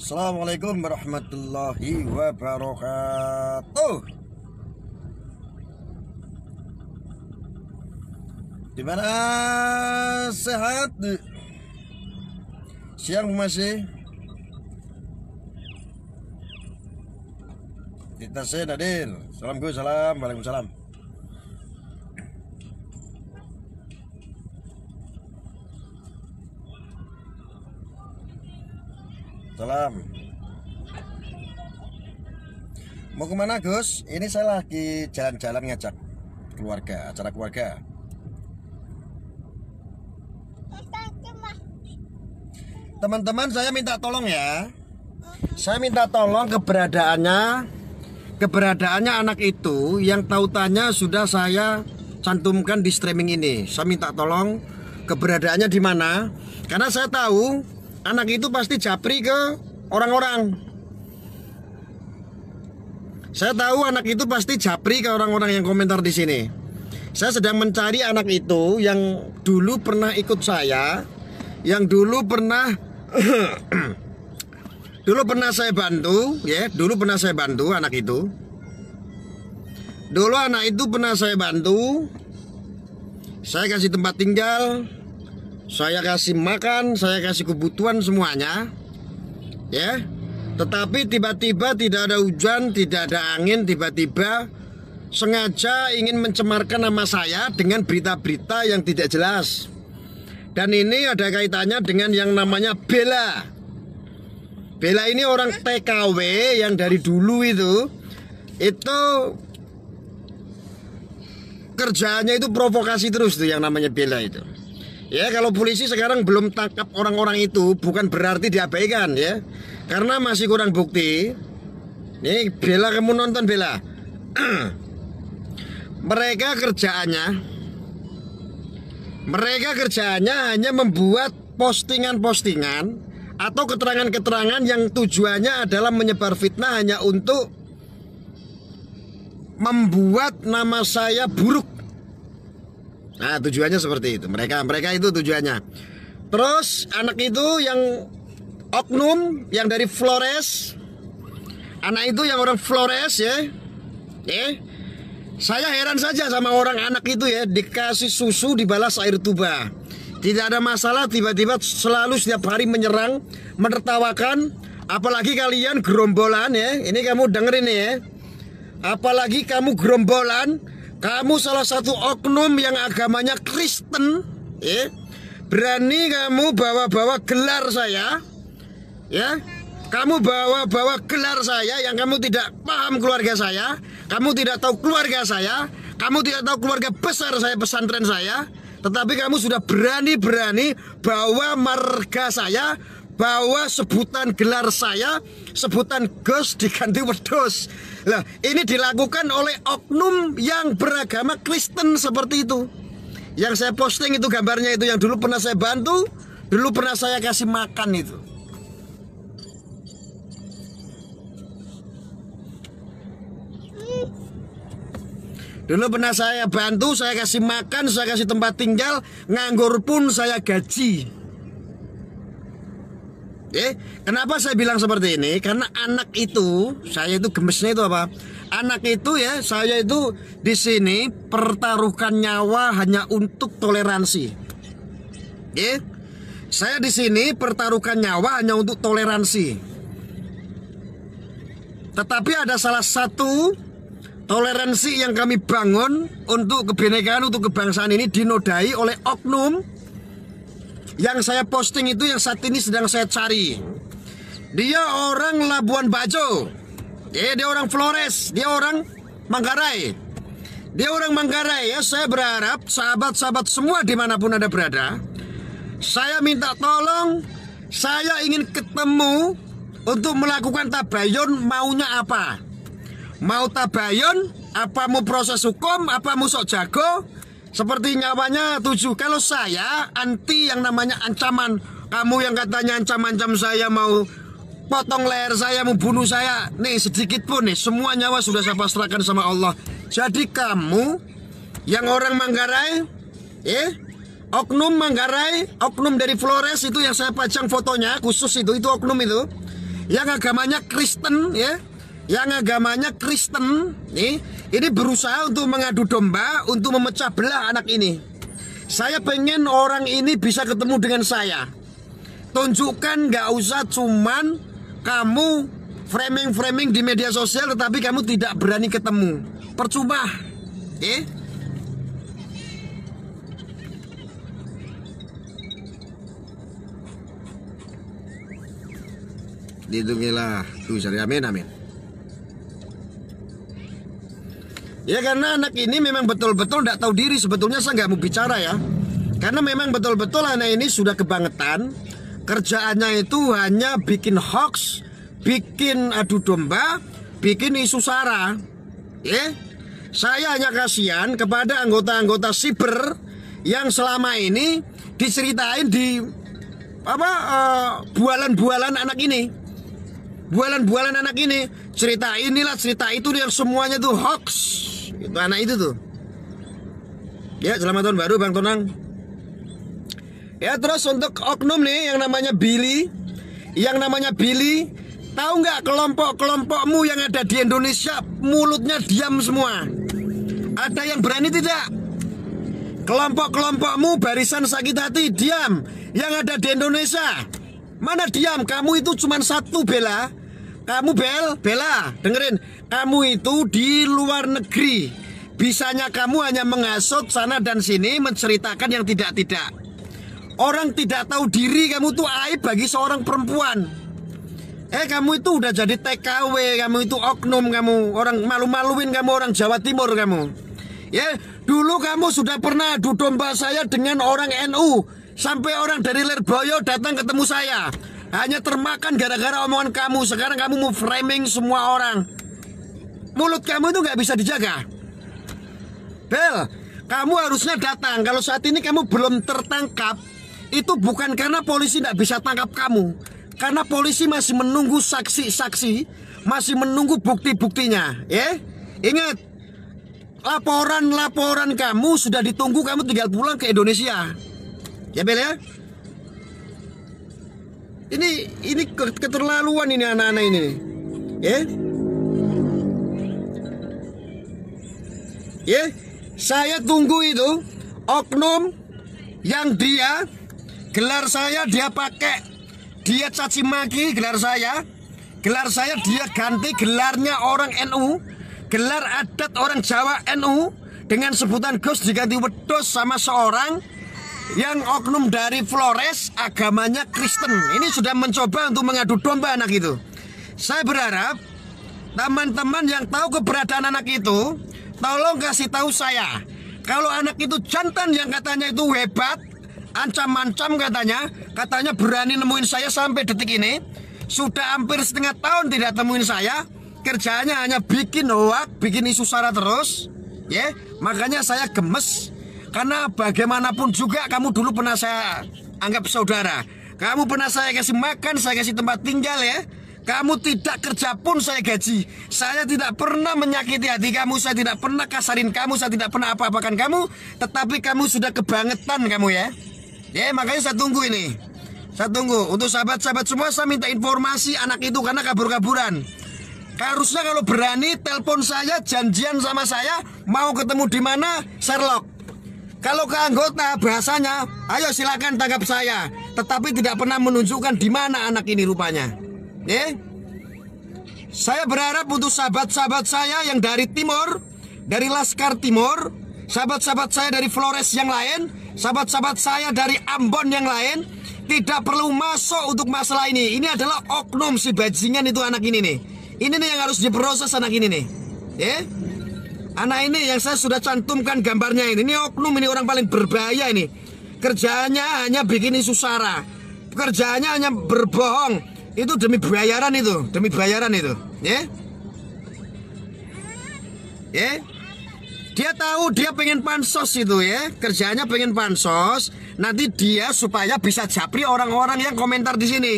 Assalamualaikum warahmatullahi wabarakatuh. Gimana, sehat? Siang masih? Kita saya Nadir. Salam. Waalaikumsalam. Salam. Mau kemana Gus? Ini saya lagi jalan-jalan ngajak keluarga, acara keluarga. Teman-teman, saya minta tolong ya. Saya minta tolong keberadaannya anak itu yang tautannya sudah saya cantumkan di streaming ini. Saya minta tolong keberadaannya di mana? Karena saya tahu anak itu pasti japri ke orang-orang. Saya tahu anak itu pasti japri ke orang-orang yang komentar di sini. Saya sedang mencari anak itu yang dulu pernah ikut saya, yang dulu pernah saya bantu, ya. Dulu pernah saya bantu anak itu. Dulu anak itu pernah saya bantu. Saya kasih tempat tinggal, saya kasih makan, saya kasih kebutuhan semuanya, ya. Tetapi tiba-tiba tidak ada hujan, tidak ada angin, tiba-tiba sengaja ingin mencemarkan nama saya dengan berita-berita yang tidak jelas. Dan ini ada kaitannya dengan yang namanya Bella. Bella ini orang TKW yang dari dulu itu kerjaannya itu provokasi terus tuh yang namanya Bella itu. Ya, kalau polisi sekarang belum tangkap orang-orang itu bukan berarti diabaikan ya. Karena masih kurang bukti. Nih Bella, kamu nonton Bella. Mereka kerjaannya hanya membuat postingan-postingan atau keterangan-keterangan yang tujuannya adalah menyebar fitnah hanya untuk membuat nama saya buruk. Nah, tujuannya seperti itu. Mereka itu tujuannya. Terus anak itu yang oknum yang dari Flores. Anak itu yang orang Flores ya. Saya heran saja sama orang anak itu ya, dikasih susu dibalas air tuba. Tidak ada masalah, tiba-tiba selalu setiap hari menyerang, menertawakan. Apalagi kalian gerombolan ya. Ini kamu dengerin ya. Apalagi kamu gerombolan, kamu salah satu oknum yang agamanya Kristen ya. Berani kamu bawa-bawa gelar saya ya. Kamu bawa-bawa gelar saya yang kamu tidak paham keluarga saya. Kamu tidak tahu keluarga saya. Kamu tidak tahu keluarga besar saya, pesantren saya. Tetapi kamu sudah berani-berani bawa marga saya, bawa sebutan gelar saya, sebutan Gus diganti wedus. Lah, ini dilakukan oleh oknum yang beragama Kristen seperti itu. Yang saya posting itu gambarnya itu yang dulu pernah saya bantu, dulu pernah saya kasih makan itu. Dulu pernah saya bantu, saya kasih makan, saya kasih tempat tinggal, nganggur pun saya gaji. Kenapa saya bilang seperti ini? Karena anak itu, saya itu gemesnya itu apa? Anak itu ya, saya itu di sini pertaruhkan nyawa hanya untuk toleransi. Saya di sini pertaruhkan nyawa hanya untuk toleransi. Tetapi ada salah satu toleransi yang kami bangun untuk kebinekaan, untuk kebangsaan ini dinodai oleh oknum yang saya posting itu, yang saat ini sedang saya cari. Dia orang Labuan Bajo, dia orang Flores, dia orang Manggarai. Dia orang Manggarai ya. Saya berharap sahabat-sahabat semua dimanapun Anda berada, saya minta tolong, saya ingin ketemu untuk melakukan tabayun. Maunya apa? Mau tabayun, apa mau proses hukum, apa mau sok jago, seperti nyawanya 7. Kalau saya anti yang namanya ancaman. Kamu yang katanya ancam-ancam saya, mau potong leher saya, mau bunuh saya, nih sedikit pun nih, semua nyawa sudah saya pasrahkan sama Allah. Jadi kamu yang orang Manggarai, oknum Manggarai, oknum dari Flores itu yang saya pajang fotonya khusus itu oknum itu. yang agamanya Kristen ya, yang agamanya Kristen nih, ini berusaha untuk mengadu domba untuk memecah belah anak ini. Saya pengen orang ini bisa ketemu dengan saya. Tunjukkan, nggak usah cuman kamu framing-framing di media sosial tetapi kamu tidak berani ketemu. Percuma. Lindungilah tuh, amin amin. Ya karena anak ini memang betul-betul tidak tahu diri. Sebetulnya saya nggak mau bicara ya, karena memang betul-betul anak ini sudah kebangetan. Kerjaannya itu hanya bikin hoax, bikin adu domba, bikin isu sara. Saya hanya kasihan kepada anggota-anggota siber yang selama ini diceritain di bualan-bualan anak ini. Bualan-bualan anak ini, cerita inilah cerita itu yang semuanya tuh hoax. Itu anak itu tuh. Ya, selamat tahun baru Bang Tonang. Ya, terus untuk oknum nih yang namanya Billy. Yang namanya Billy, tahu nggak kelompok-kelompokmu yang ada di Indonesia mulutnya diam semua? Ada yang berani tidak? Kelompok-kelompokmu barisan sakit hati diam. Yang ada di Indonesia mana diam? Kamu itu cuma satu, Bella. Kamu Bella, dengerin. Kamu itu di luar negeri. Bisanya kamu hanya menghasut sana dan sini, menceritakan yang tidak-tidak. Orang tidak tahu diri kamu tuh aib bagi seorang perempuan. Kamu itu udah jadi TKW, kamu itu oknum, kamu orang malu-maluin, kamu orang Jawa Timur kamu. Ya, dulu kamu sudah pernah adu domba saya dengan orang NU. Sampai orang dari Lirboyo datang ketemu saya. Hanya termakan gara-gara omongan kamu. Sekarang kamu mau framing semua orang. Mulut kamu itu gak bisa dijaga. Bel, kamu harusnya datang. Kalau saat ini kamu belum tertangkap, itu bukan karena polisi gak bisa tangkap kamu. Karena polisi masih menunggu saksi-saksi, masih menunggu bukti-buktinya. Ingat, laporan-laporan kamu sudah ditunggu. Kamu tinggal pulang ke Indonesia. Ya Bel ya. Ini keterlaluan ini anak-anak ini. Saya tunggu itu oknum yang dia gelar saya dia pakai, dia caci maki gelar saya dia ganti gelarnya orang NU, gelar adat orang Jawa NU dengan sebutan Gus diganti Wedus sama seorang yang oknum dari Flores agamanya Kristen. Ini sudah mencoba untuk mengadu domba anak itu. Saya berharap teman-teman yang tahu keberadaan anak itu tolong kasih tahu saya. Kalau anak itu jantan yang katanya itu hebat, ancam-ancam katanya berani nemuin saya sampai detik ini. Sudah hampir setengah tahun tidak temuin saya. Kerjanya hanya bikin hoak, bikin isu sara terus. Makanya saya gemes. Karena bagaimanapun juga kamu dulu pernah saya anggap saudara. Kamu pernah saya kasih makan, saya kasih tempat tinggal ya. Kamu tidak kerja pun saya gaji. Saya tidak pernah menyakiti hati kamu. Saya tidak pernah kasarin kamu. Saya tidak pernah apa-apakan kamu. Tetapi kamu sudah kebangetan kamu ya. Makanya saya tunggu ini. Saya tunggu. Untuk sahabat-sahabat semua saya minta informasi anak itu karena kabur-kaburan. Harusnya kalau berani telepon saya, janjian sama saya, mau ketemu di mana, Sherlock. Kalau ke anggota bahasanya, ayo silakan tangkap saya. Tetapi tidak pernah menunjukkan di mana anak ini rupanya. Saya berharap untuk sahabat-sahabat saya yang dari timur, dari Laskar Timur, sahabat-sahabat saya dari Flores yang lain, sahabat-sahabat saya dari Ambon yang lain, tidak perlu masuk untuk masalah ini. Ini adalah oknum si bajingan itu anak ini nih. Ini nih yang harus diproses anak ini nih. Anak ini yang saya sudah cantumkan gambarnya ini. Ini oknum, ini orang paling berbahaya ini. Kerjaannya hanya bikin isu sara. Kerjaannya hanya berbohong. Itu demi bayaran itu. Demi bayaran itu. Dia tahu dia pengen pansos itu ya. Kerjanya pengen pansos. Nanti dia supaya bisa japri orang-orang yang komentar di sini.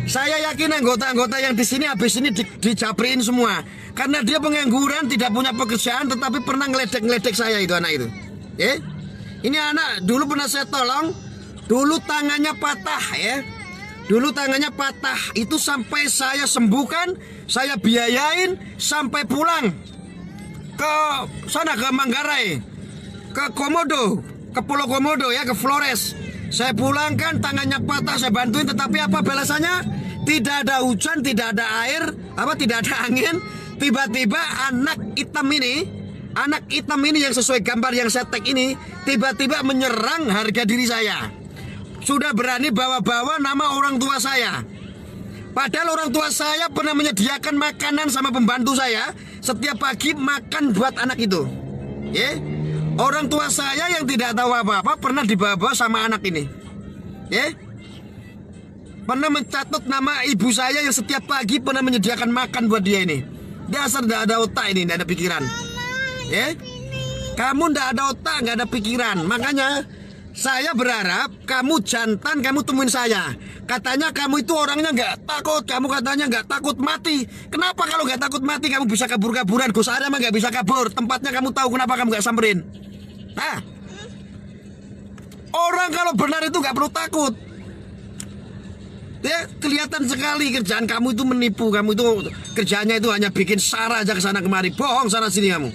Saya yakin anggota-anggota yang di sini habis ini dijapriin semua. Karena dia pengangguran, tidak punya pekerjaan, tetapi pernah ngeledek-ngeledek saya itu anak itu. Ini anak dulu pernah saya tolong, dulu tangannya patah ya. Dulu tangannya patah, itu sampai saya sembuhkan, saya biayain sampai pulang ke sana, ke Manggarai, ke Komodo, ke Pulau Komodo ya, ke Flores. Saya pulangkan, tangannya patah, saya bantuin, tetapi apa balasannya? Tidak ada hujan, tidak ada air, tidak ada angin. Tiba-tiba anak hitam ini yang sesuai gambar yang saya tag ini, tiba-tiba menyerang harga diri saya. Sudah berani bawa-bawa nama orang tua saya. Padahal orang tua saya pernah menyediakan makanan sama pembantu saya setiap pagi makan buat anak itu. Ya, orang tua saya yang tidak tahu apa-apa pernah dibawa-bawa sama anak ini. Ya, pernah mencatat nama ibu saya yang setiap pagi pernah menyediakan makan buat dia ini. Dasar tidak ada otak ini, tidak ada pikiran. Ya, kamu tidak ada otak, nggak ada pikiran. Makanya saya berharap kamu jantan, kamu temuin saya. Katanya kamu itu orangnya nggak takut. Kamu katanya nggak takut mati. Kenapa kalau nggak takut mati kamu bisa kabur-kaburan? Gus Adam mah nggak bisa kabur. Tempatnya kamu tahu, kenapa kamu nggak samperin? Nah, orang kalau benar itu nggak perlu takut. Ya, kelihatan sekali kerjaan kamu itu menipu. Kamu itu kerjanya itu hanya bikin sara aja ke sana kemari, bohong sana sini kamu.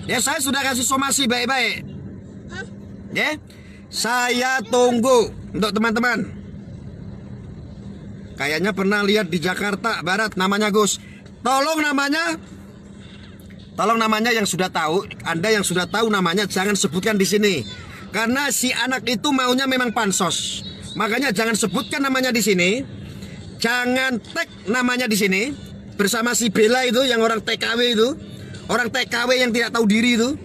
Ya, saya sudah kasih somasi baik-baik. Ya, saya tunggu untuk teman-teman. Kayaknya pernah lihat di Jakarta Barat, namanya Gus. Tolong namanya yang sudah tahu, Anda yang sudah tahu namanya jangan sebutkan di sini. Karena si anak itu maunya memang pansos. Makanya jangan sebutkan namanya di sini. Jangan tag namanya di sini bersama si Bella itu yang orang TKW itu. Orang TKW yang tidak tahu diri itu.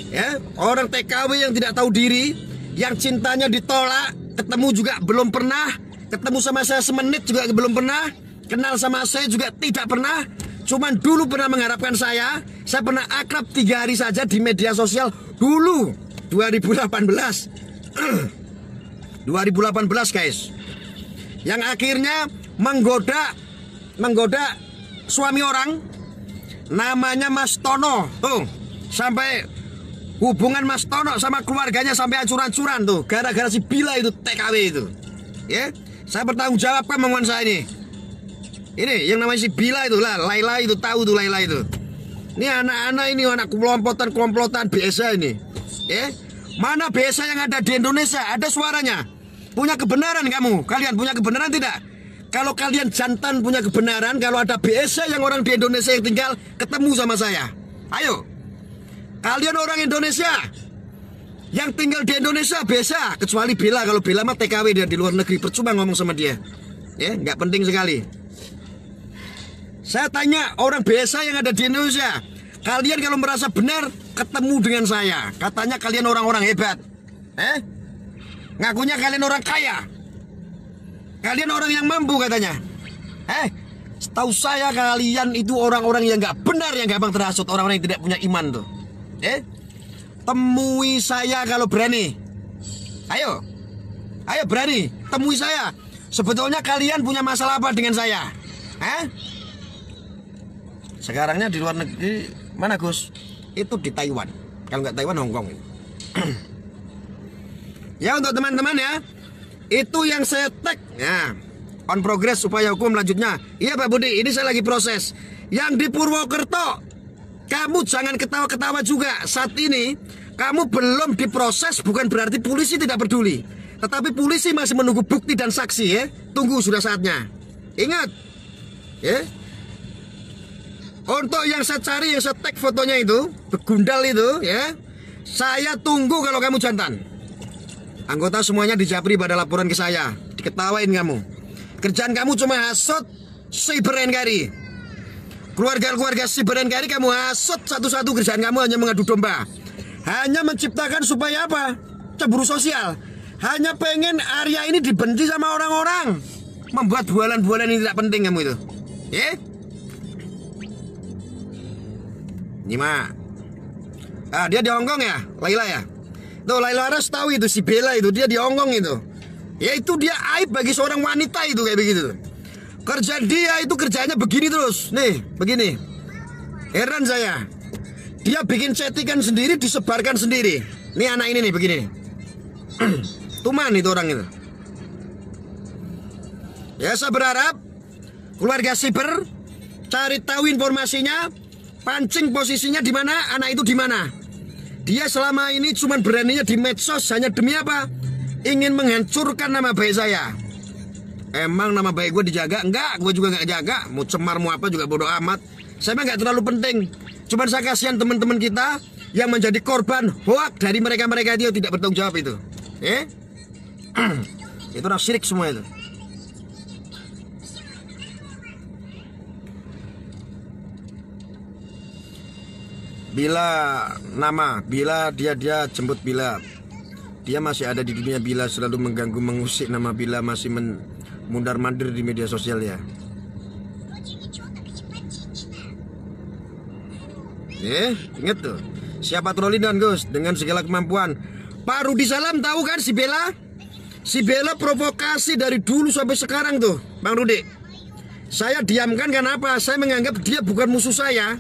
Ya, orang TKW yang tidak tahu diri, yang cintanya ditolak, ketemu juga belum pernah, ketemu sama saya semenit juga belum pernah, kenal sama saya juga tidak pernah, cuman dulu pernah mengharapkan saya pernah akrab 3 hari saja di media sosial dulu 2018 2018 guys, yang akhirnya menggoda suami orang namanya Mas Tono tuh, sampai hubungan Mas Tono sama keluarganya sampai hancur-hancuran tuh, gara-gara si Bila itu TKW itu. Ya, saya bertanggung jawabkan omongan saya ini. Ini yang namanya si Bila itu lah, Laila itu, tahu tuh Laila itu. Ini anak-anak ini, anak komplotan biasa ini. Ya, mana biasa yang ada di Indonesia? Ada suaranya. Punya kebenaran kamu? Kalian punya kebenaran tidak? Kalau kalian jantan punya kebenaran, kalau ada biasa yang orang di Indonesia yang tinggal ketemu sama saya, ayo. Kalian orang Indonesia yang tinggal di Indonesia biasa, kecuali Bella. Kalau Bella mah TKW, dia di luar negeri, percuma ngomong sama dia. Ya, nggak penting sekali. Saya tanya orang biasa yang ada di Indonesia, kalian kalau merasa benar ketemu dengan saya, katanya kalian orang-orang hebat. Ngakunya kalian orang kaya, kalian orang yang mampu katanya. Setahu saya kalian itu orang-orang yang nggak benar, yang gampang terhasut, orang-orang yang tidak punya iman tuh. Temui saya kalau berani. Ayo berani, temui saya. Sebetulnya kalian punya masalah apa dengan saya? Sekarangnya di luar negeri mana Gus? Itu di Taiwan. Kalau nggak Taiwan, Hong Kong. Ya, untuk teman-teman ya, itu yang saya tag. Ya, on progress upaya hukum lanjutnya. Iya Pak Budi, ini saya lagi proses. Yang di Purwokerto, kamu jangan ketawa-ketawa juga. Saat ini kamu belum diproses, bukan berarti polisi tidak peduli. Tetapi polisi masih menunggu bukti dan saksi ya. Tunggu, sudah saatnya. Ingat ya. Untuk yang saya cari, yang saya tag fotonya itu, begundal itu ya, saya tunggu kalau kamu jantan. Anggota semuanya dijabri pada laporan ke saya. Diketawain kamu. Kerjaan kamu cuma hasut cyber NKRI. Keluarga-keluarga cyber NKRI kamu hasut satu-satu. Kerjaan kamu hanya mengadu domba, hanya menciptakan supaya apa? Cemburu sosial. Hanya pengen area ini dibenci sama orang-orang, membuat bualan-bualan ini tidak penting kamu itu. Ini mah dia di Hongkong ya, Laila ya. Tuh Laila harus tahu itu, si Bella itu dia di Hongkong itu. Ya itu dia aib bagi seorang wanita itu kayak begitu. Kerja dia itu kerjanya begini terus. Nih, begini. Heran saya. Dia bikin chattingan sendiri, disebarkan sendiri. Nih anak ini nih begini. Tuman itu orang itu. Ya, saya berharap keluarga siber cari tahu informasinya, pancing posisinya di mana, anak itu di mana. Dia selama ini cuma beraninya di medsos hanya demi apa? Ingin menghancurkan nama baik saya. Emang nama baik gue dijaga? Enggak, gue juga nggak jaga. Mau cemar mau apa juga bodo amat. Saya mah nggak terlalu penting. Cuman saya kasihan teman-teman kita yang menjadi korban hoak dari mereka-mereka dia tidak bertanggung jawab itu. Itu orang syirik semua itu. Bila dia jemput Bila. Dia masih ada di dunia Bila, selalu mengganggu, mengusik nama Bila, masih mundar-mandir di media sosial ya. Ingat tuh. Siapa troli dan Gus dengan segala kemampuan. Pak Rudi Salam tahu kan si Bella? Si Bella provokasi dari dulu sampai sekarang tuh, Bang Rudi. Saya diamkan karena apa? Saya menganggap dia bukan musuh saya.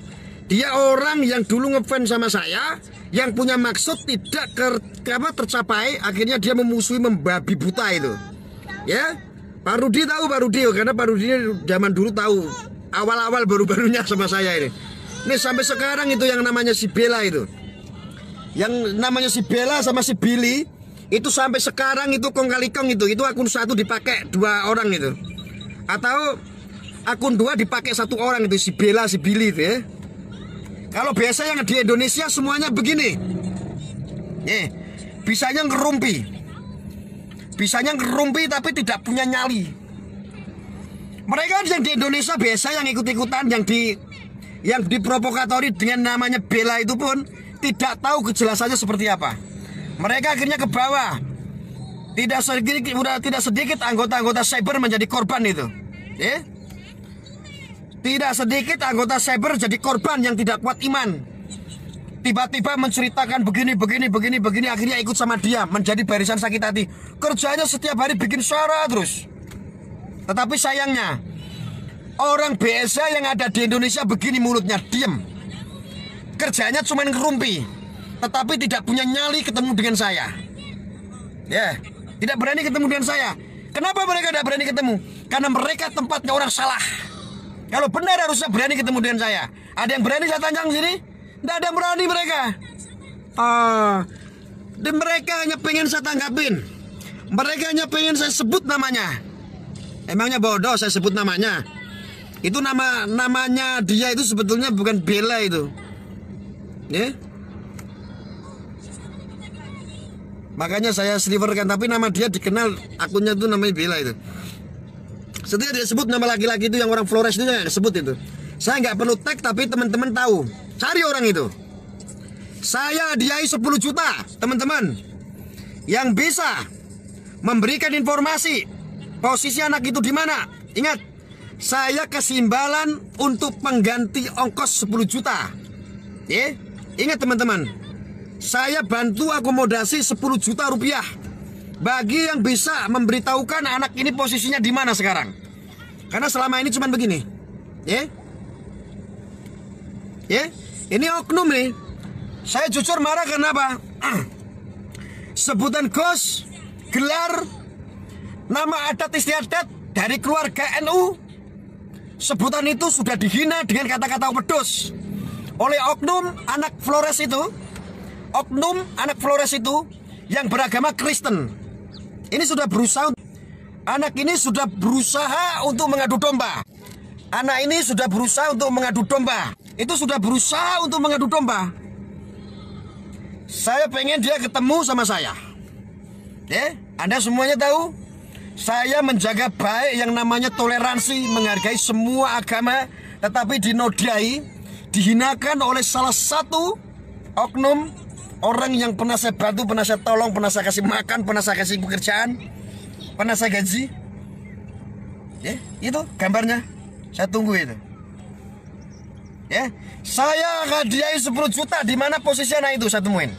Dia orang yang dulu ngefans sama saya, yang punya maksud tidak tercapai, akhirnya dia memusuhi, membabi buta itu. Ya, Pak Rudi tahu, Pak Rudi, karena Pak Rudi zaman dulu tahu, awal-awal baru-barunya sama saya ini. Ini sampai sekarang itu yang namanya si Bella itu, yang namanya si Bella sama si Billy itu sampai sekarang itu kong kali kong itu akun satu dipakai 2 orang itu, atau akun 2 dipakai 1 orang itu, si Bella si Billy itu ya. Kalau biasa yang di Indonesia semuanya begini, bisanya ngerumpi tapi tidak punya nyali. Mereka yang di Indonesia biasa yang ikut-ikutan, yang diprovokatori dengan namanya Bella itu pun tidak tahu kejelasannya seperti apa. Mereka akhirnya ke bawah. Tidak sedikit anggota-anggota cyber menjadi korban itu. Tidak sedikit anggota cyber jadi korban yang tidak kuat iman. Tiba-tiba menceritakan begini, akhirnya ikut sama dia, menjadi barisan sakit hati. Kerjanya setiap hari bikin suara terus. Tetapi sayangnya, orang biasa yang ada di Indonesia begini mulutnya, diam. Kerjanya cuma ngerumpi, tetapi tidak punya nyali ketemu dengan saya. Tidak berani ketemu dengan saya. Kenapa mereka tidak berani ketemu? Karena mereka tempatnya orang salah. Kalau benar harusnya berani ketemu dengan saya. Ada yang berani saya tantang sini? Tidak ada yang berani mereka. Dan mereka hanya pengen saya tanggapin. Mereka hanya pengen saya sebut namanya. Emangnya bodoh saya sebut namanya? Itu namanya dia itu sebetulnya bukan Bella itu. Makanya saya sliverkan, tapi nama dia dikenal, akunnya itu namanya Bella itu. Setelah dia sebut nama laki-laki itu yang orang Flores itu yang sebut itu. Saya nggak perlu tag, tapi teman-teman tahu. Cari orang itu. Saya hadiahi 10 juta teman-teman yang bisa memberikan informasi posisi anak itu di mana. Ingat, saya kasih imbalan untuk pengganti ongkos 10 juta. Ingat teman-teman, saya bantu akomodasi 10 juta rupiah bagi yang bisa memberitahukan anak ini posisinya di mana sekarang. Karena selama ini cuma begini. Ini oknum nih. Saya jujur marah karena apa? Sebutan Gus, gelar, nama adat istiadat dari keluarga NU, sebutan itu sudah dihina dengan kata-kata pedus oleh oknum anak Flores itu. Oknum anak Flores itu yang beragama Kristen. Ini sudah berusaha, anak ini sudah berusaha untuk mengadu domba. Anak ini sudah berusaha untuk mengadu domba. Itu sudah berusaha untuk mengadu domba. Saya pengen dia ketemu sama saya. Anda semuanya tahu, saya menjaga baik yang namanya toleransi, menghargai semua agama, tetapi dinodai, dihinakan oleh salah satu oknum orang yang pernah saya bantu, pernah saya tolong, pernah saya kasih makan, pernah saya kasih pekerjaan, pernah saya gaji. Itu gambarnya. Saya tunggu itu. Saya hadiahi 10 juta. Di mana posisi anak itu saya temuin.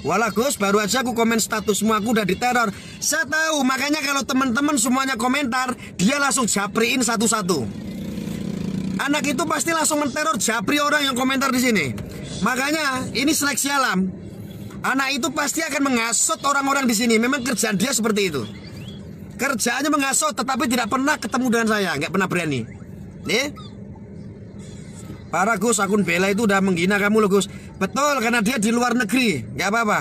Walah Gus, baru aja aku komen statusmu, aku udah diteror. Saya tahu, makanya kalau teman-teman semuanya komentar, dia langsung japriin satu-satu. Anak itu pasti langsung menteror, japri orang yang komentar di sini. Makanya ini seleksi alam. Anak itu pasti akan menghasut orang-orang di sini. Memang kerjaan dia seperti itu. Kerjaannya menghasut, tetapi tidak pernah ketemu dengan saya, nggak pernah berani. Nih, para Gus, akun Bella itu udah menghina kamu loh Gus. Betul, karena dia di luar negeri, nggak apa-apa.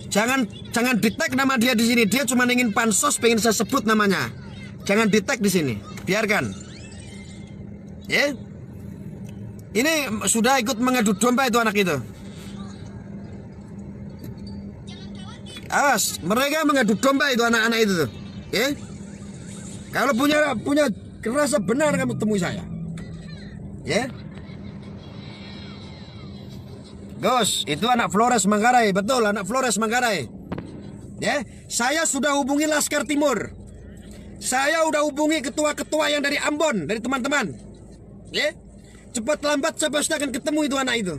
Jangan di-tag nama dia di sini. Dia cuma ingin pansos, pengen saya sebut namanya. Jangan di-tag di sini, biarkan. Ya, ini sudah ikut mengadu domba itu anak itu. Awas, mereka mengadu domba itu anak-anak itu tuh. Ya? Kalau punya rasa benar kamu temui saya. Ya? Gus, itu anak Flores Manggarai, betul anak Flores Manggarai. Ya, saya sudah hubungi Laskar Timur. Saya udah hubungi ketua-ketua yang dari Ambon, dari teman-teman. Ya? Cepat lambat saya pasti akan ketemu itu anak itu.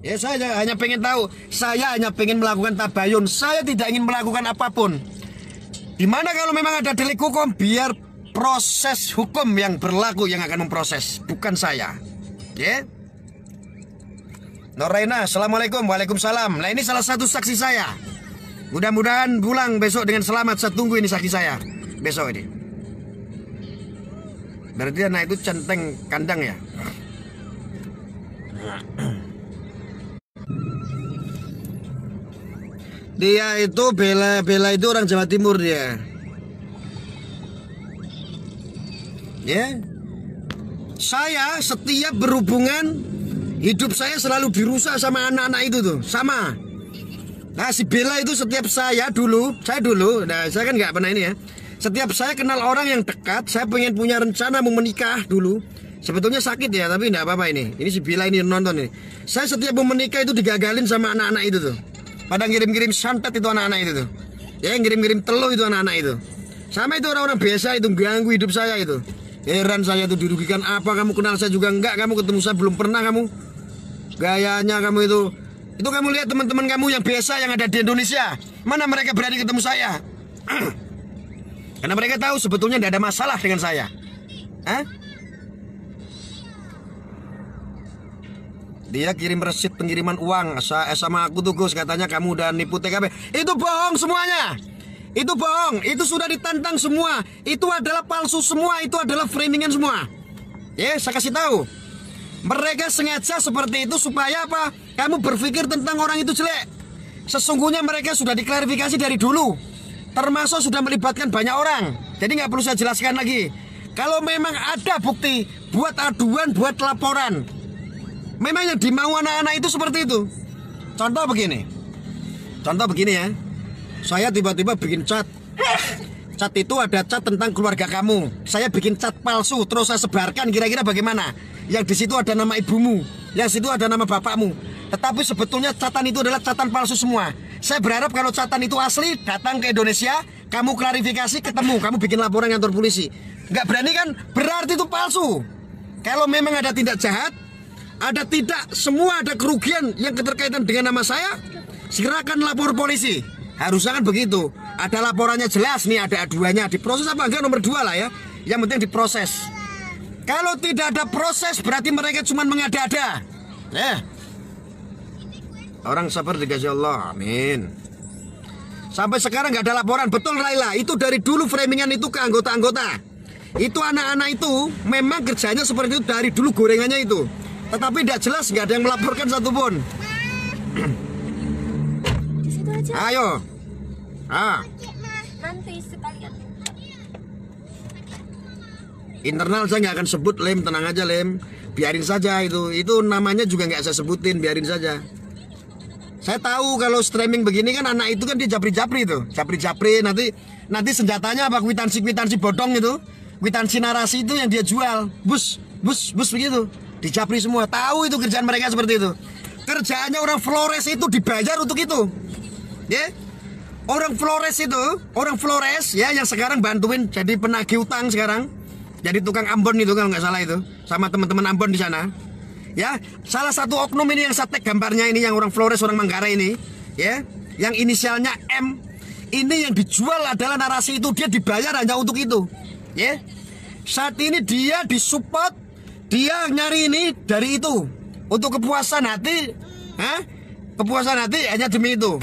Ya, saya hanya pengen tahu. Saya hanya pengen melakukan tabayun. Saya tidak ingin melakukan apapun. Dimana kalau memang ada delik hukum, biar proses hukum yang berlaku yang akan memproses, bukan saya. Ya. Noraina, assalamualaikum. Waalaikumsalam. Nah, ini salah satu saksi saya. Mudah-mudahan pulang besok dengan selamat. Saya tunggu ini saksi saya besok ini. Berarti anak itu centeng kandang ya. Dia itu Bella itu orang Jawa Timur dia. Ya. Saya setiap berhubungan, hidup saya selalu dirusak sama anak-anak itu tuh, sama. Nah, si Bella itu setiap saya dulu, nah saya kan nggak pernah ini ya. Setiap saya kenal orang yang dekat, saya pengen punya rencana mau menikah dulu. Sebetulnya sakit ya, tapi nggak apa-apa ini. Ini si Bella ini nonton ini. Saya setiap mau menikah itu digagalin sama anak-anak itu tuh. Pada ngirim-ngirim santet itu anak-anak itu tuh. Ya, ngirim-ngirim teluh itu anak-anak itu. Sama itu orang-orang biasa itu ganggu hidup saya itu. Heran saya tuh dirugikan apa, kamu kenal saya juga enggak, kamu ketemu saya belum pernah kamu. Gayanya kamu itu kamu lihat teman-teman kamu yang biasa yang ada di Indonesia. Mana mereka berani ketemu saya? Karena mereka tahu sebetulnya tidak ada masalah dengan saya. Hah? Dia kirim resit pengiriman uang sama aku tuh Gus, katanya kamu udah nipu TKP. Itu bohong semuanya. Itu bohong, itu sudah ditantang semua. Itu adalah palsu semua, itu adalah framingan semua. Ya, saya kasih tahu. Mereka sengaja seperti itu supaya apa? Kamu berpikir tentang orang itu jelek. Sesungguhnya mereka sudah diklarifikasi dari dulu. Termasuk sudah melibatkan banyak orang. Jadi nggak perlu saya jelaskan lagi. Kalau memang ada bukti, buat aduan, buat laporan. Memang yang dimau anak-anak itu seperti itu. Contoh begini ya. Saya tiba-tiba bikin cat. Cat itu ada cat tentang keluarga kamu. Saya bikin cat palsu, terus saya sebarkan, kira-kira bagaimana? Yang di situ ada nama ibumu, yang situ ada nama bapakmu. Tetapi sebetulnya catatan itu adalah catatan palsu semua. Saya berharap kalau catatan itu asli, datang ke Indonesia, kamu klarifikasi, ketemu, kamu bikin laporan kantor polisi. Nggak berani kan? Berarti itu palsu. Kalau memang ada tindak jahat, ada tidak semua ada kerugian yang keterkaitan dengan nama saya, silakan lapor polisi. Harusnya kan begitu. Ada laporannya jelas nih, ada aduannya, diproses apa enggak nomor 2 lah ya. Yang penting diproses. Kalau tidak ada proses berarti mereka cuma mengada-ada. Orang sabar dikasih Allah, amin. Sampai sekarang nggak ada laporan. Betul Laila, itu dari dulu framingan itu ke anggota-anggota. Itu anak-anak itu memang kerjanya seperti itu dari dulu, gorengannya itu. Tetapi tidak jelas, nggak ada yang melaporkan satupun. Ayo. Nanti sekalian. Internal saya nggak akan sebut, Lem, tenang aja Lem. Biarin saja itu namanya juga nggak saya sebutin, biarin saja. Saya tahu kalau streaming begini kan anak itu kan dia japri-japri tuh, japri-japri, nanti senjatanya apa, kwitansi bodong itu, kwitansi narasi itu yang dia jual, bus begitu, dijapri semua. Tahu itu kerjaan mereka seperti itu. Kerjaannya orang Flores itu dibayar untuk itu, ya. Orang Flores ya yang sekarang bantuin jadi penagih utang sekarang, jadi tukang Ambon itu kalau nggak salah itu, sama teman-teman Ambon di sana. Ya, salah satu oknum ini yang saya tag gambarnya ini, yang orang Flores, orang Manggarai ini, ya, yang inisialnya M. Ini yang dijual adalah narasi itu, dia dibayar hanya untuk itu, ya. Saat ini dia disupport, dia nyari ini dari itu untuk kepuasan hati, Hah? Kepuasan hati hanya demi itu.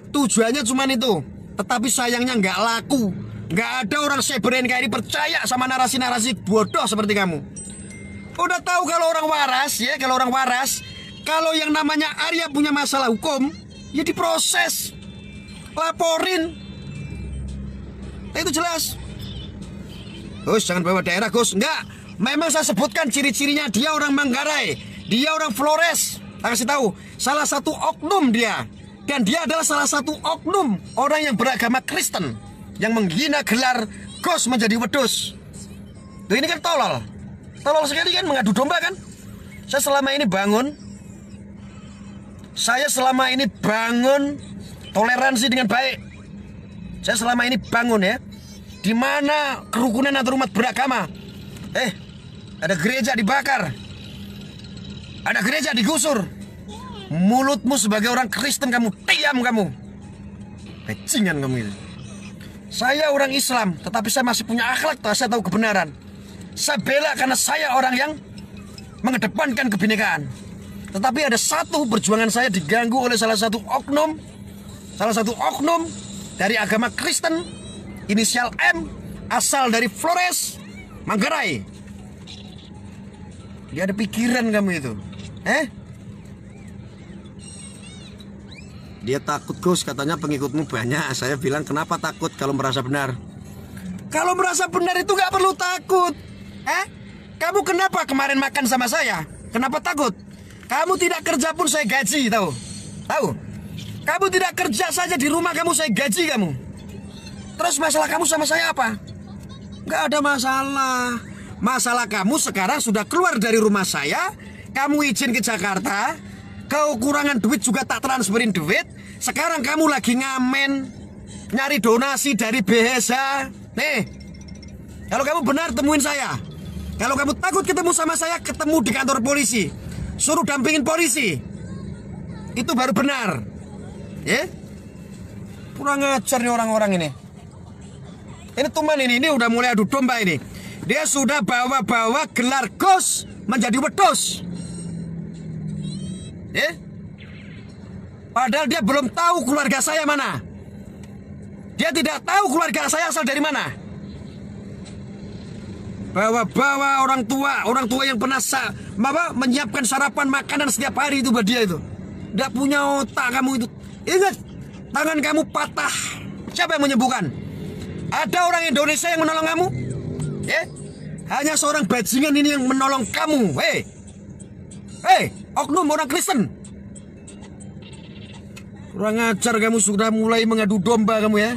Tujuannya cuma itu. Tetapi sayangnya nggak laku. Nggak ada orang cyber NKRI percaya sama narasi-narasi bodoh seperti kamu. Udah tahu kalau orang waras ya, kalau yang namanya Arya punya masalah hukum, ya diproses, laporin. Nah, itu jelas. Gus, jangan bawa daerah, Gus. Enggak. Memang saya sebutkan ciri-cirinya, dia orang Manggarai, dia orang Flores. Saya kasih tahu, salah satu oknum dia. Dan dia adalah salah satu oknum orang yang beragama Kristen yang menghina gelar Gus menjadi wedus. Tuh, ini kan tolol. Tolol sekali kan, mengadu domba kan. Saya selama ini bangun toleransi dengan baik. Saya selama ini bangun ya, di mana kerukunan antar umat beragama. Ada gereja dibakar, ada gereja digusur. Mulutmu sebagai orang Kristen kamu diam kamu. Bajingan kamu itu. Saya orang Islam, tetapi saya masih punya akhlak, saya tahu kebenaran. Saya bela karena saya orang yang mengedepankan kebinekaan. Tetapi ada satu perjuangan saya diganggu oleh salah satu oknum dari agama Kristen, inisial M, asal dari Flores, Manggarai. Dia ada pikiran kamu itu. Dia takut, Gus, katanya pengikutmu banyak. Saya bilang, kenapa takut kalau merasa benar? Kalau merasa benar itu gak perlu takut. Kamu kenapa kemarin makan sama saya? Kenapa takut? Kamu tidak kerja pun saya gaji, tahu? Kamu tidak kerja saja di rumah kamu saya gaji kamu. Terus masalah kamu sama saya apa? Gak ada masalah. Masalah kamu sekarang sudah keluar dari rumah saya. Kamu izin ke Jakarta. Kekurangan duit juga tak transferin duit. Sekarang kamu lagi ngamen, nyari donasi dari BHSA. Nih, kalau kamu benar temuin saya. Kalau kamu takut ketemu sama saya, ketemu di kantor polisi. Suruh dampingin polisi. Itu baru benar. Ya? Kurang ajar nih orang-orang ini. Ini teman ini udah mulai adu domba ini. Dia sudah bawa-bawa gelar Gus menjadi wedus. Padahal dia belum tahu keluarga saya mana. Dia tidak tahu keluarga saya asal dari mana. Bawa-bawa orang tua yang pernah menyiapkan sarapan makanan setiap hari itu buat dia itu. Tidak punya otak kamu itu. Ingat, tangan kamu patah. Siapa yang menyembuhkan? Ada orang Indonesia yang menolong kamu? Hanya seorang bajingan ini yang menolong kamu. Oknum orang Kristen. Kurang ajar kamu, sudah mulai mengadu domba kamu ya.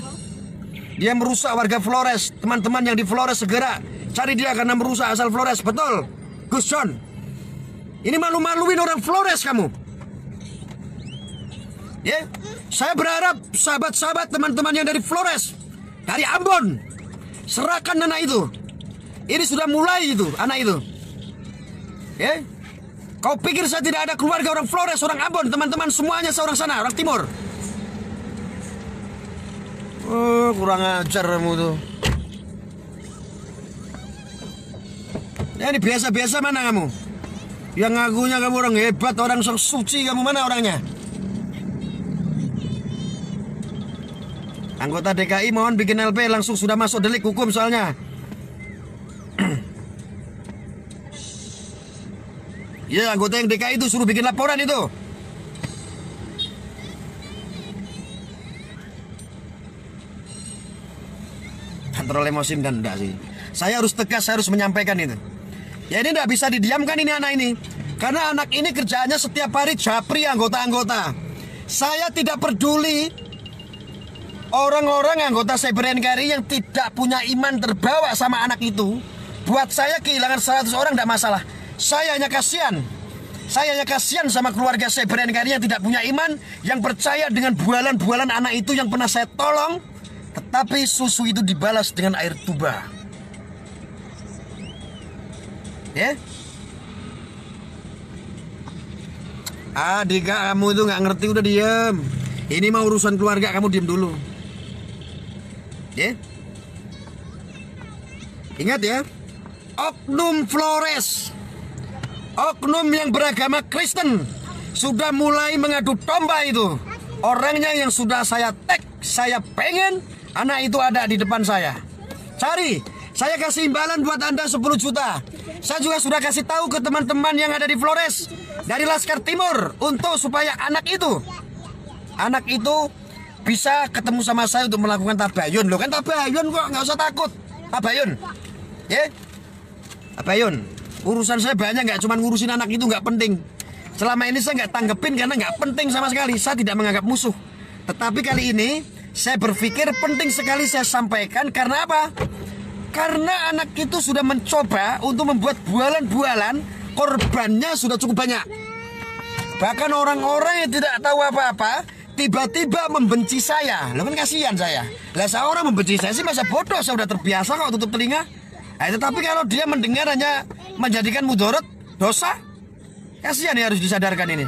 Dia merusak warga Flores. Teman-teman yang di Flores segera cari dia karena merusak asal Flores. Betul, Gus John. Ini malu-maluin orang Flores kamu. Saya berharap sahabat-sahabat teman-teman yang dari Flores, dari Ambon, serahkan anak itu. Ini sudah mulai itu, anak itu. Kau pikir saya tidak ada keluarga orang Flores, orang Ambon, teman-teman semuanya seorang sana, orang timur. Kurang ajar kamu tuh. Ini biasa-biasa mana kamu? Yang ngakunya kamu orang hebat, orang suci, kamu mana orangnya? Anggota DKI mohon bikin LP, langsung sudah masuk delik hukum soalnya. Ya, anggota yang DKI itu suruh bikin laporan itu. Kontrol emosi dan enggak sih. Saya harus tegas, saya harus menyampaikan itu. Ya, ini enggak bisa didiamkan ini anak ini. Karena anak ini kerjaannya setiap hari japri anggota-anggota. Saya tidak peduli orang-orang anggota Cyber NKRI yang tidak punya iman terbawa sama anak itu. Buat saya kehilangan 100 orang enggak masalah. Saya hanya kasihan sama keluarga Cyber NKRI yang tidak punya iman, yang percaya dengan bualan-bualan anak itu yang pernah saya tolong, tetapi susu itu dibalas dengan air tuba. Dika, kamu itu nggak ngerti, udah diem. Ini mau urusan keluarga, kamu diem dulu. Ingat ya, oknum Flores, oknum yang beragama Kristen, sudah mulai mengadu domba itu. Orangnya yang sudah saya tag, saya pengen anak itu ada di depan saya. Cari, saya kasih imbalan buat Anda 10 juta. Saya juga sudah kasih tahu ke teman-teman yang ada di Flores dari Laskar Timur untuk supaya anak itu bisa ketemu sama saya untuk melakukan tabayun. Loh kan tabayun kok, nggak usah takut. Tabayun, ya? Tabayun. Urusan saya banyak, nggak cuma ngurusin anak itu, nggak penting. Selama ini saya nggak tanggepin karena nggak penting sama sekali. Saya tidak menganggap musuh. Tetapi kali ini saya berpikir penting sekali saya sampaikan. Karena apa? Karena anak itu sudah mencoba untuk membuat bualan-bualan. Korbannya sudah cukup banyak. Bahkan orang-orang yang tidak tahu apa-apa tiba-tiba membenci saya. Loh kan kasihan saya. Lah seorang membenci saya sih masa bodoh. Saya sudah terbiasa kok tutup telinga. Tetapi kalau dia mendengar hanya menjadikan mudarat, dosa, kasihan ya, harus disadarkan ini.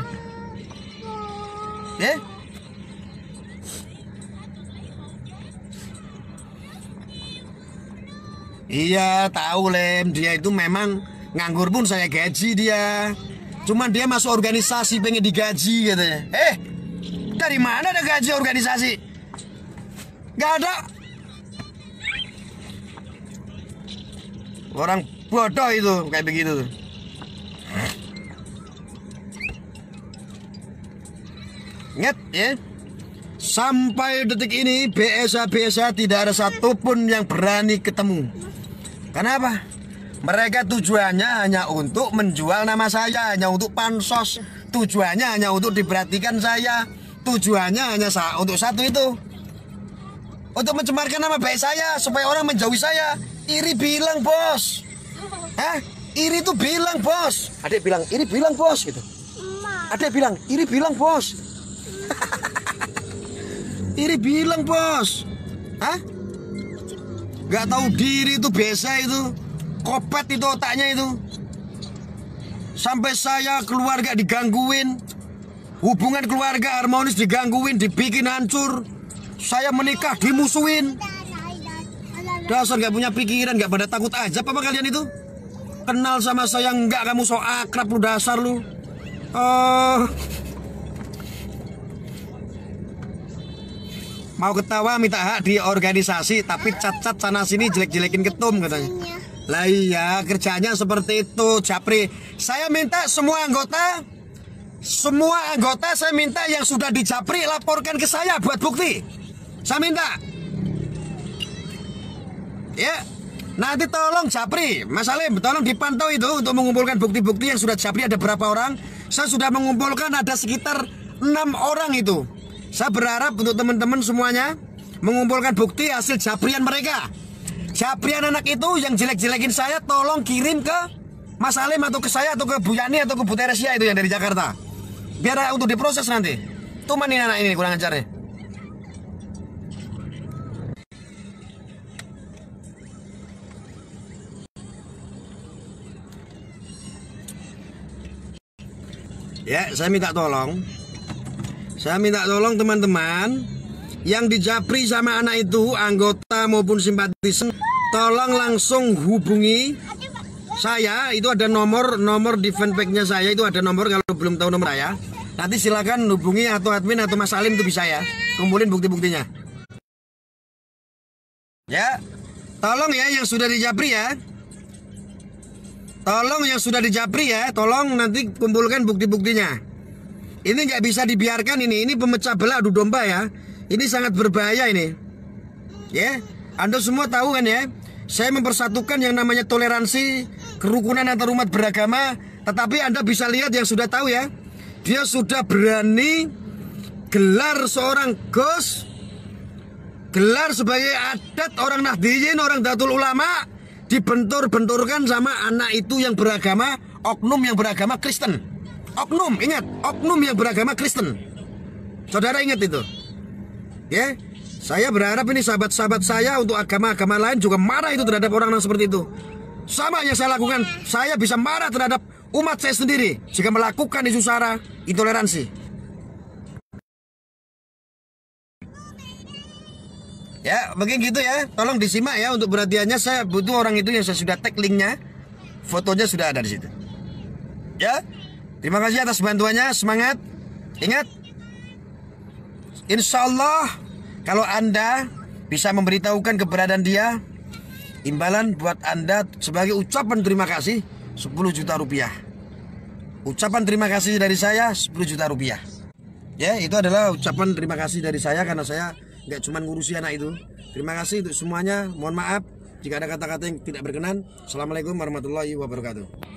Ya. Iya, tahu Lem, dia itu memang nganggur pun saya gaji dia. Cuman dia masuk organisasi pengen digaji katanya. Dari mana ada gaji organisasi? Gak ada. Orang bodoh itu kayak begitu tuh. Ingat ya, sampai detik ini BSA tidak ada satupun yang berani ketemu. Kenapa? Mereka tujuannya hanya untuk menjual nama saya, hanya untuk pansos. Tujuannya hanya untuk diperhatikan saya. Tujuannya hanya untuk satu itu, untuk mencemarkan nama baik saya, supaya orang menjauhi saya. Iri bilang bos. Iri tuh bilang bos. Adik bilang, Iri bilang bos gitu. Adik bilang, Iri bilang bos. Iri bilang bos. Gak tahu diri itu biasa itu. Kopet itu otaknya itu. Sampai saya keluarga digangguin. Hubungan keluarga harmonis digangguin, dibikin hancur. Saya menikah dimusuhin. Dasar gak punya pikiran, gak pada takut aja apa kalian itu? Kenal sama saya enggak, kamu so akrab lu, dasar lu. Mau ketawa minta hak di organisasi, tapi cat-cat sana sini jelek-jelekin ketum katanya. Lah iya, kerjanya seperti itu, Japri. Saya minta semua anggota saya minta yang sudah di Japri laporkan ke saya buat bukti. Saya minta. Ya, nanti tolong Japri, Mas Alim, tolong dipantau itu untuk mengumpulkan bukti-bukti yang sudah Japri ada berapa orang. Saya sudah mengumpulkan ada sekitar 6 orang itu. Saya berharap untuk teman-teman semuanya mengumpulkan bukti hasil Japrian mereka. Japrian anak itu yang jelek-jelekin saya tolong kirim ke Mas Alim atau ke saya atau ke Bu Yani atau ke Bu Teresia itu yang dari Jakarta. Biar untuk diproses nanti. Tuh mana anak ini kurang ajarnya. Ya, saya minta tolong teman-teman yang di Japri sama anak itu, anggota maupun simpatisan, tolong langsung hubungi saya. Itu ada nomor di fanpage-nya saya, itu ada nomor. Kalau belum tahu nomor saya, nanti silakan hubungi atau admin atau Mas Alim, itu bisa ya. Kumpulin bukti-buktinya. Ya, tolong ya yang sudah di Japri ya. Tolong yang sudah di Japri ya, tolong nanti kumpulkan bukti-buktinya. Ini nggak bisa dibiarkan ini pemecah belah adu domba ya. Ini sangat berbahaya ini. Ya, Anda semua tahu kan ya, saya mempersatukan yang namanya toleransi, kerukunan antar umat beragama. Tetapi Anda bisa lihat yang sudah tahu ya, dia sudah berani gelar seorang Gus, gelar sebagai adat orang Nahdliyin, orang Datul Ulama, dibentur-benturkan sama anak itu yang beragama, oknum yang beragama Kristen. Oknum, ingat, oknum yang beragama Kristen. Saudara ingat itu. Ya, saya berharap ini sahabat-sahabat saya untuk agama-agama lain juga marah itu terhadap orang seperti itu. Sama yang saya lakukan, saya bisa marah terhadap umat saya sendiri jika melakukan isu sara intoleransi. Ya, mungkin gitu ya. Tolong disimak ya untuk perhatiannya. Saya butuh orang itu yang saya sudah tag linknya. Fotonya sudah ada di situ. Ya. Terima kasih atas bantuannya, semangat. Ingat, insya Allah kalau Anda bisa memberitahukan keberadaan dia, imbalan buat Anda sebagai ucapan terima kasih 10 juta rupiah. Ucapan terima kasih dari saya 10 juta rupiah. Ya, itu adalah ucapan terima kasih dari saya karena saya nggak cuma ngurusi anak itu. Terima kasih untuk semuanya. Mohon maaf jika ada kata-kata yang tidak berkenan. Assalamualaikum warahmatullahi wabarakatuh.